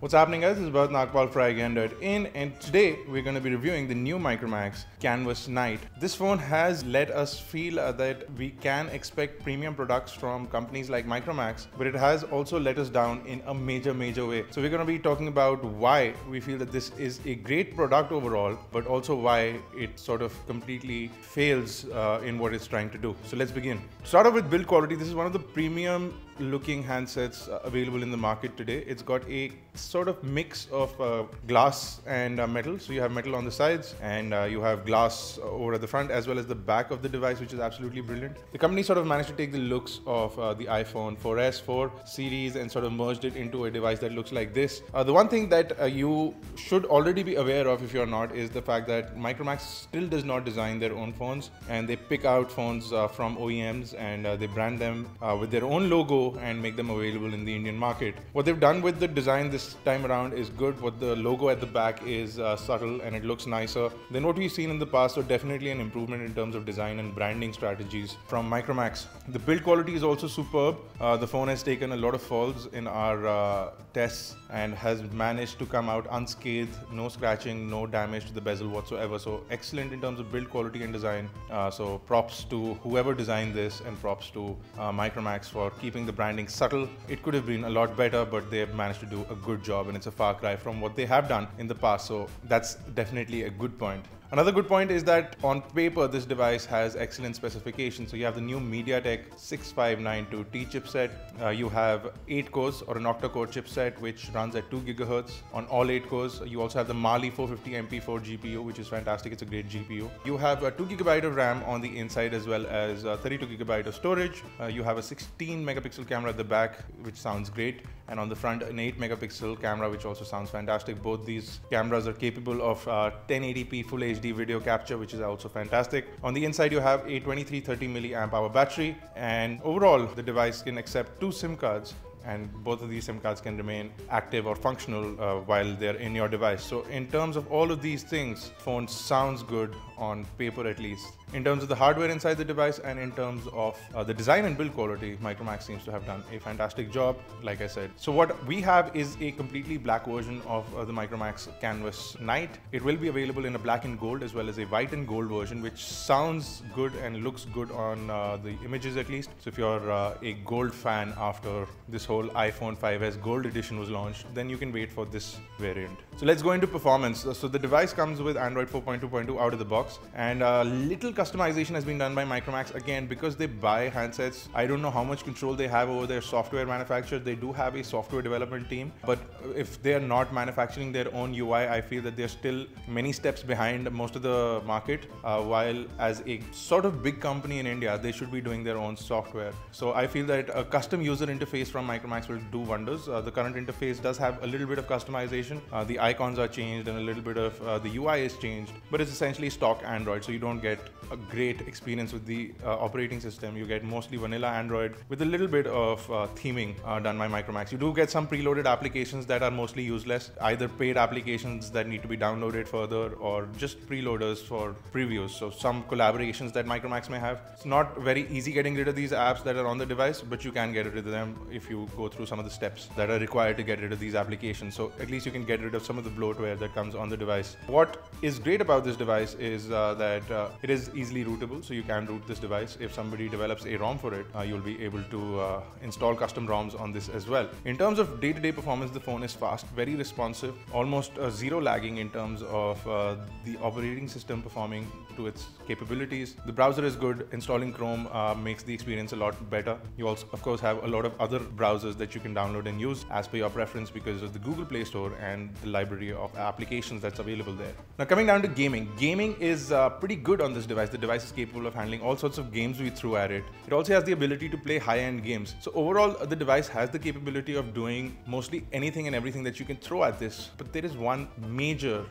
What's happening, guys? This is Bharat Nagpal for iGyaan.in, and today we're going to be reviewing the new Micromax Canvas Night. This phone has let us feel that we can expect premium products from companies like Micromax, but it has also let us down in a major way. So we're going to be talking about why we feel that this is a great product overall, but also why it sort of completely fails in what it's trying to do. So let's begin. To start off with build quality, this is one of the premium looking handsets available in the market today. It's got a sort of mix of glass and metal. So you have metal on the sides and you have glass over at the front as well as the back of the device, which is absolutely brilliant. The company sort of managed to take the looks of the iPhone 4S, 4 series and sort of merged it into a device that looks like this. The one thing that you should already be aware of if you're not is the fact that Micromax still does not design their own phones, and they pick out phones from OEMs and they brand them with their own logo and make them available in the Indian market. What they've done with the design this time around is good. What the logo at the back is subtle and it looks nicer than what we've seen in the past, so definitely an improvement in terms of design and branding strategies from Micromax. The build quality is also superb. The phone has taken a lot of falls in our tests and has managed to come out unscathed, no scratching, no damage to the bezel whatsoever. So excellent in terms of build quality and design. So props to whoever designed this and props to Micromax for keeping the branding subtle. It could have been a lot better, but they've managed to do a good job, and it's a far cry from what they have done in the past. So that's definitely a good point. Another good point is that on paper, this device has excellent specifications. So you have the new MediaTek 6592T chipset. You have 8 cores or an octa-core chipset, which runs at 2 GHz on all 8 cores. You also have the Mali 450 MP4 GPU, which is fantastic. It's a great GPU. You have 2 GB of RAM on the inside as well as 32 GB of storage. You have a 16 megapixel camera at the back, which sounds great. And on the front, an 8 megapixel camera, which also sounds fantastic. Both these cameras are capable of 1080p Full HD video capture, which is also fantastic. On the inside, you have a 2330 milliamp hour battery, and overall, the device can accept 2 SIM cards, and both of these SIM cards can remain active or functional while they're in your device. So in terms of all of these things, phone sounds good on paper at least. In terms of the hardware inside the device and in terms of the design and build quality, Micromax seems to have done a fantastic job, like I said. So what we have is a completely black version of the Micromax Canvas Night. It will be available in a black and gold as well as a white and gold version, which sounds good and looks good on the images at least. So if you're a gold fan after this whole iPhone 5S Gold Edition was launched, then you can wait for this variant. So let's go into performance. So the device comes with Android 4.2.2 out of the box, and little customization has been done by Micromax. Again, because they buy handsets, I don't know how much control they have over their software manufacturer. They do have a software development team, but if they are not manufacturing their own UI, I feel that they're still many steps behind most of the market, while as a sort of big company in India, they should be doing their own software. So I feel that a custom user interface from Micromax will do wonders. The current interface does have a little bit of customization. The icons are changed and a little bit of the UI is changed, but it's essentially stock Android, so you don't get a great experience with the operating system. You get mostly vanilla Android with a little bit of theming done by Micromax. You do get some preloaded applications that are mostly useless, either paid applications that need to be downloaded further or just preloaders for previews. So some collaborations that Micromax may have. It's not very easy getting rid of these apps that are on the device, but you can get rid of them if you go through some of the steps that are required to get rid of these applications. So at least you can get rid of some of the bloatware that comes on the device. What is great about this device is that it is easily rootable, so you can root this device. If somebody develops a ROM for it, you'll be able to install custom ROMs on this as well. In terms of day-to-day performance, the phone is fast, very responsive, almost zero lagging in terms of the operating system performing to its capabilities. The browser is good. Installing Chrome makes the experience a lot better. You also, of course, have a lot of other browsers that you can download and use as per your preference because of the Google Play Store and the library of applications that's available there. Now coming down to gaming. Gaming is pretty good on this device. The device is capable of handling all sorts of games we threw at it. It also has the ability to play high-end games. So overall, the device has the capability of doing mostly anything and everything that you can throw at this. But there is one major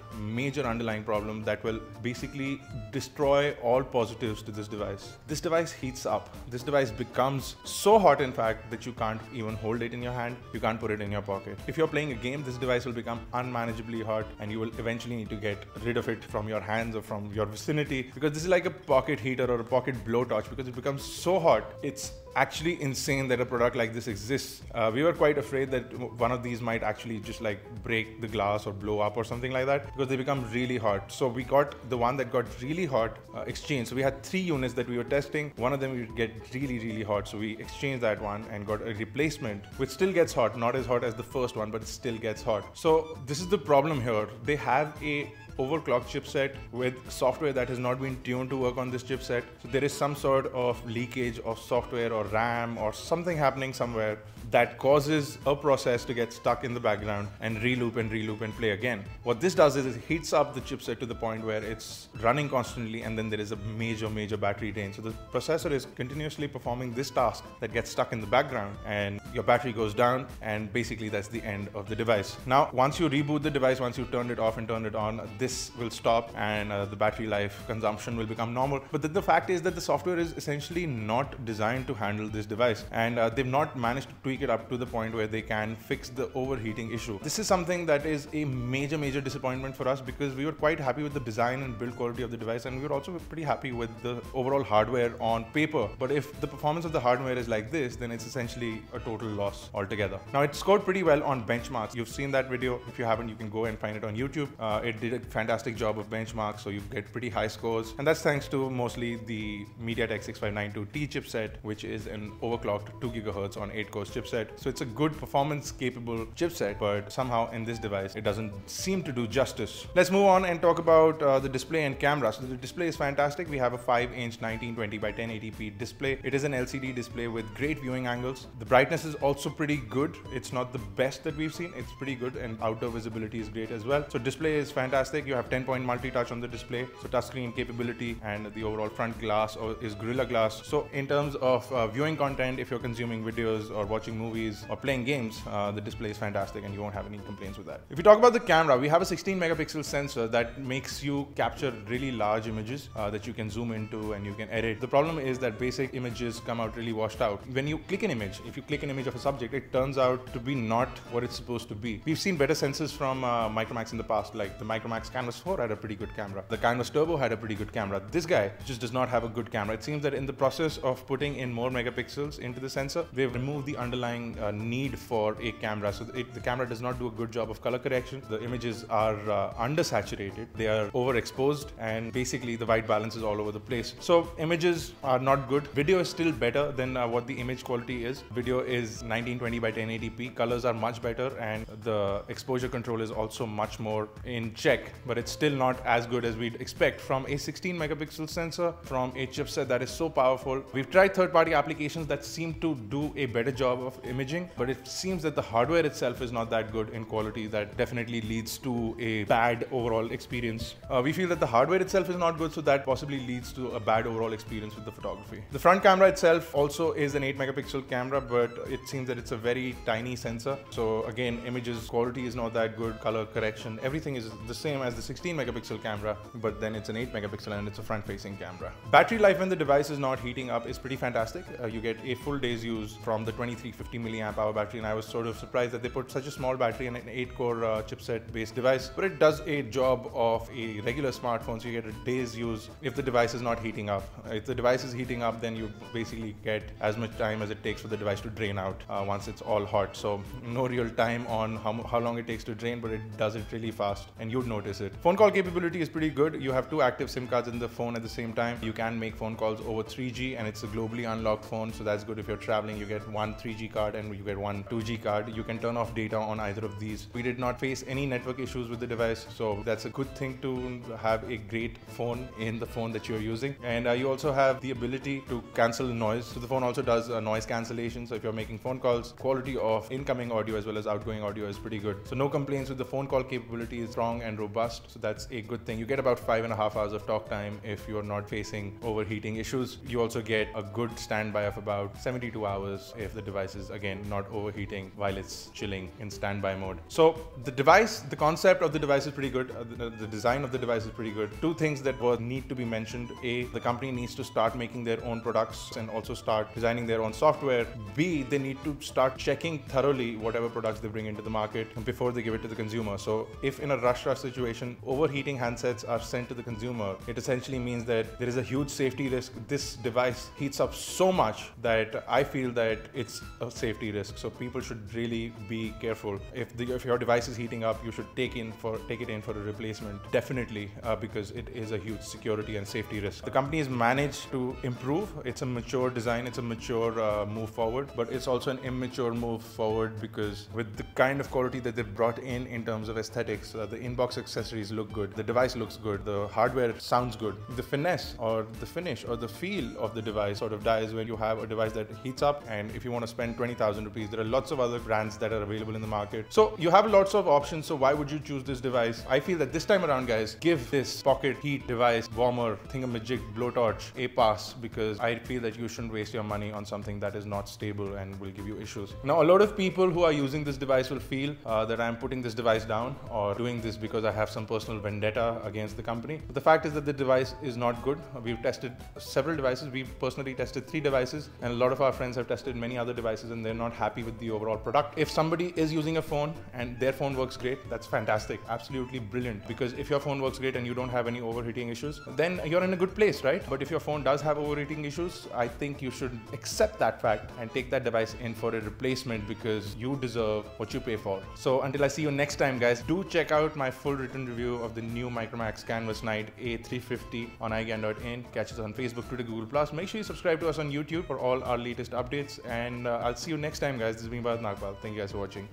underlying problem that will basically destroy all positives to this device. This device heats up. This device becomes so hot, in fact, that you can't even hold it in your hand. You can't put it in your pocket. If you're playing a game, this device will become unmanageably hot and you will eventually need to get rid of it from your hands or from your vicinity, because this is like a pocket heater or a pocket blowtorch, because it becomes so hot, it's actually insane that a product like this exists. We were quite afraid that one of these might actually just like break the glass or blow up or something like that, because they become really hot. So we got the one that got really hot exchanged. So we had 3 units that we were testing. One of them would get really hot, so we exchanged that one and got a replacement which still gets hot, not as hot as the first one, but it still gets hot. So this is the problem here. They have a overclocked chipset with software that has not been tuned to work on this chipset. So there is some sort of leakage of software or RAM or something happening somewhere that causes a process to get stuck in the background and reloop and play again. What this does is it heats up the chipset to the point where it's running constantly, and then there is a major battery drain. So the processor is continuously performing this task that gets stuck in the background, and your battery goes down, and basically that's the end of the device. Now, once you reboot the device, once you turned it off and turned it on, this will stop and the battery life consumption will become normal. But the fact is that the software is essentially not designed to handle this device, and they've not managed to tweak it up to the point where they can fix the overheating issue. This is something that is a major disappointment for us, because we were quite happy with the design and build quality of the device, and we were also pretty happy with the overall hardware on paper. But if the performance of the hardware is like this, then it's essentially a total loss altogether. Now, it scored pretty well on benchmarks. You've seen that video. If you haven't, you can go and find it on YouTube. It did a fantastic job of benchmarks, so you get pretty high scores, and that's thanks to mostly the MediaTek 6592T chipset, which is an overclocked 2 GHz on 8 cores chipset. So it's a good performance capable chipset, but somehow in this device it doesn't seem to do justice. Let's move on and talk about the display and camera. So the display is fantastic. We have a 5-inch 1920 by 1080p display. It is an LCD display with great viewing angles. The brightness is also pretty good. It's not the best that we've seen. It's pretty good, and outdoor visibility is great as well. So display is fantastic. You have 10-point multi-touch on the display, so touchscreen capability, and the overall front glass is Gorilla Glass. So in terms of viewing content, if you're consuming videos or watching movies or playing games, the display is fantastic and you won't have any complaints with that. If you talk about the camera, we have a 16 megapixel sensor that makes you capture really large images that you can zoom into and you can edit. The problem is that basic images come out really washed out. When you click an image, if you click an image of a subject, it turns out to be not what it's supposed to be. We've seen better sensors from Micromax in the past, like the Micromax Canvas 4 had a pretty good camera. The Canvas Turbo had a pretty good camera. This guy just does not have a good camera. It seems that in the process of putting in more megapixels into the sensor, they've removed the underlying need for a camera. So the camera does not do a good job of color correction. The images are undersaturated. They are overexposed, and basically the white balance is all over the place. So images are not good. Video is still better than what the image quality is. Video is 1920 by 1080p. Colors are much better, and the exposure control is also much more in check, but it's still not as good as we'd expect from a 16 megapixel sensor from a chipset that is so powerful. We've tried third-party applications that seem to do a better job of imaging, but it seems that the hardware itself is not that good in quality. That definitely leads to a bad overall experience. We feel that the hardware itself is not good, so that possibly leads to a bad overall experience with the photography. The front camera itself also is an 8 megapixel camera, but it seems that it's a very tiny sensor. So again, images quality is not that good, color correction, everything is the same as the 16 megapixel camera, but then it's an 8 megapixel and it's a front-facing camera. Battery life when the device is not heating up is pretty fantastic. You get a full day's use from the 2350 milliamp hour battery, and I was sort of surprised that they put such a small battery in an 8-core chipset-based device, but it does a job of a regular smartphone, so you get a day's use if the device is not heating up. If the device is heating up, then you basically get as much time as it takes for the device to drain out once it's all hot. So no real time on how long it takes to drain, but it does it really fast and you'd notice it. Phone call capability is pretty good. You have 2 active SIM cards in the phone at the same time. You can make phone calls over 3G, and it's a globally unlocked phone, so that's good. If you're traveling, you get 1 3G card and you get 1 2G card. You can turn off data on either of these. We did not face any network issues with the device, so that's a good thing to have a great phone in the phone that you're using. And you also have the ability to cancel noise. So the phone also does noise cancellation. So if you're making phone calls, quality of incoming audio as well as outgoing audio is pretty good. So no complaints with the phone call capability. Is strong and robust, so that's a good thing. You get about 5.5 hours of talk time if you're not facing overheating issues. You also get a good standby of about 72 hours if the device is again not overheating while it's chilling in standby mode. So the device, the concept of the device is pretty good. The design of the device is pretty good. 2 things that need to be mentioned: A, the company needs to start making their own products and also start designing their own software. B, they need to start checking thoroughly whatever products they bring into the market before they give it to the consumer. So if in a rush situation information overheating handsets are sent to the consumer, it essentially means that there is a huge safety risk. This device heats up so much that I feel that it's a safety risk. So people should really be careful. If your device is heating up, you should take it in for a replacement, definitely, because it is a huge security and safety risk. The company has managed to improve. It's a mature design, it's a mature move forward, but it's also an immature move forward because with the kind of quality that they've brought in terms of aesthetics, the inbox accessories look good, the device looks good, the hardware sounds good. The finesse or the finish or the feel of the device sort of dies when you have a device that heats up, and if you want to spend 20,000 rupees, there are lots of other brands that are available in the market. So you have lots of options, so why would you choose this device? I feel that this time around, guys, give this pocket heat device, warmer, thingamajig, blowtorch a pass, because I feel that you shouldn't waste your money on something that is not stable and will give you issues. Now, a lot of people who are using this device will feel that I'm putting this device down or doing this because I have some personal vendetta against the company. But the fact is that the device is not good. We've tested several devices. We've personally tested 3 devices, and a lot of our friends have tested many other devices and they're not happy with the overall product. If somebody is using a phone and their phone works great, that's fantastic, absolutely brilliant, because if your phone works great and you don't have any overheating issues, then you're in a good place, right? But if your phone does have overheating issues, I think you should accept that fact and take that device in for a replacement, because you deserve what you pay for. So until I see you next time, guys, do check out my full written review of the new Micromax Canvas Night A350 on iGyaan.in. Catch us on Facebook, Twitter, Google+. Make sure you subscribe to us on YouTube for all our latest updates, and I'll see you next time, guys. This is me, Bharat Nagpal. Thank you guys for watching.